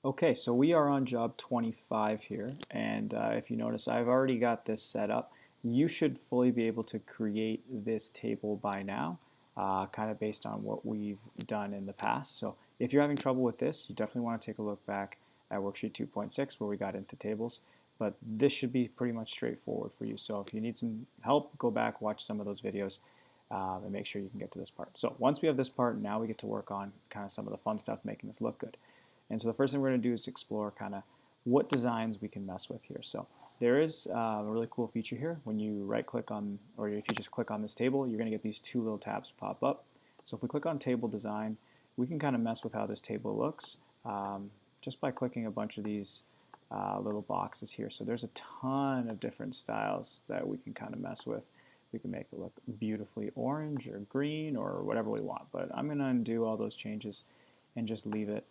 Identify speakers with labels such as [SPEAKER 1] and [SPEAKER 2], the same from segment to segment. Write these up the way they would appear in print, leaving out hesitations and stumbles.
[SPEAKER 1] Okay, so we are on job 25 here, and if you notice, I've already got this set up. You should fully be able to create this table by now, kind of based on what we've done in the past. So if you're having trouble with this, you definitely want to take a look back at worksheet 2.6 where we got into tables, but this should be pretty much straightforward for you. So if you need some help, go back, watch some of those videos, and make sure you can get to this part. So once we have this part, now we get to work on kind of some of the fun stuff, making this look good. And so the first thing we're going to do is explore kind of what designs we can mess with here. So there is a really cool feature here. When you right click on, or if you just click on this table, you're going to get these two little tabs pop up. So if we click on table design, we can kind of mess with how this table looks just by clicking a bunch of these little boxes here. So there's a ton of different styles that we can kind of mess with. We can make it look beautifully orange or green or whatever we want. But I'm going to undo all those changes and just leave it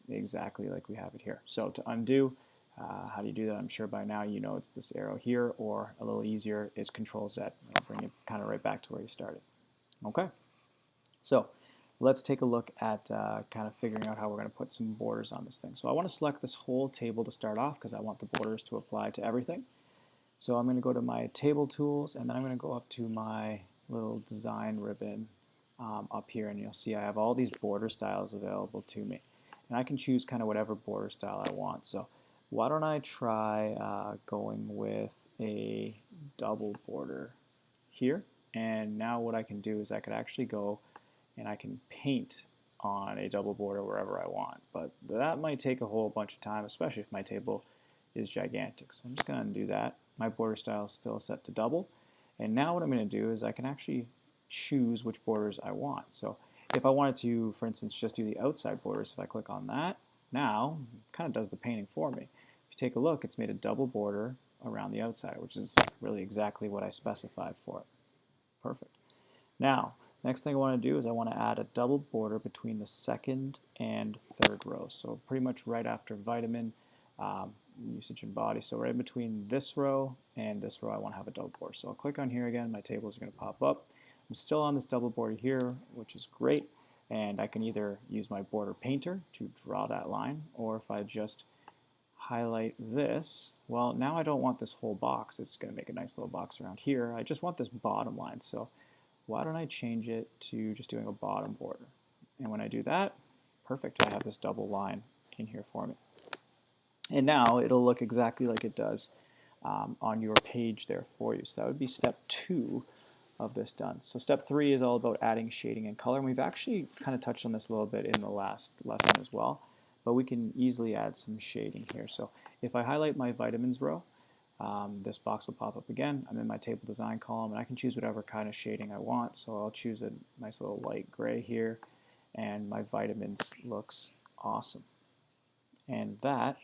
[SPEAKER 1] exactly like we have it here. So to undo, how do you do that? I'm sure by now you know it's this arrow here, or a little easier is Control Z. It'll bring you kind of right back to where you started. Okay, so let's take a look at kind of figuring out how we're going to put some borders on this thing. So I want to select this whole table to start off because I want the borders to apply to everything. So I'm going to go to my table tools, and then I'm going to go up to my little design ribbon up here, and you'll see I have all these border styles available to me. And I can choose kind of whatever border style I want. So why don't I try going with a double border here. And now what I can do is I could actually go and I can paint on a double border wherever I want. But that might take a whole bunch of time, especially if my table is gigantic. So I'm just going to undo that. My border style is still set to double. And now what I'm going to do is I can actually choose which borders I want. So if I wanted to, for instance, just do the outside borders, if I click on that, now it kind of does the painting for me. If you take a look, it's made a double border around the outside, which is really exactly what I specified for it. Perfect. Now, next thing I want to do is I want to add a double border between the second and third rows. So pretty much right after vitamin, usage, and body. So right in between this row and this row, I want to have a double border. So I'll click on here again. My tables are going to pop up. I'm still on this double border here, which is great. And I can either use my border painter to draw that line, or if I just highlight this, well, now I don't want this whole box. It's going to make a nice little box around here. I just want this bottom line. So why don't I change it to just doing a bottom border? And when I do that, perfect. I have this double line in here for me. And now it'll look exactly like it does on your page there for you. So that would be step 2 of this done. So step 3 is all about adding shading and color. And we've actually kind of touched on this a little bit in the last lesson as well. But we can easily add some shading here. So if I highlight my vitamins row, this box will pop up again. I'm in my table design column, and I can choose whatever kind of shading I want. So I'll choose a nice little light gray here, and my vitamins looks awesome. And that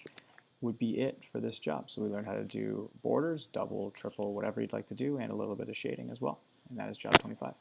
[SPEAKER 1] would be it for this job. So we learned how to do borders, double, triple, whatever you'd like to do, and a little bit of shading as well. And that is job 25.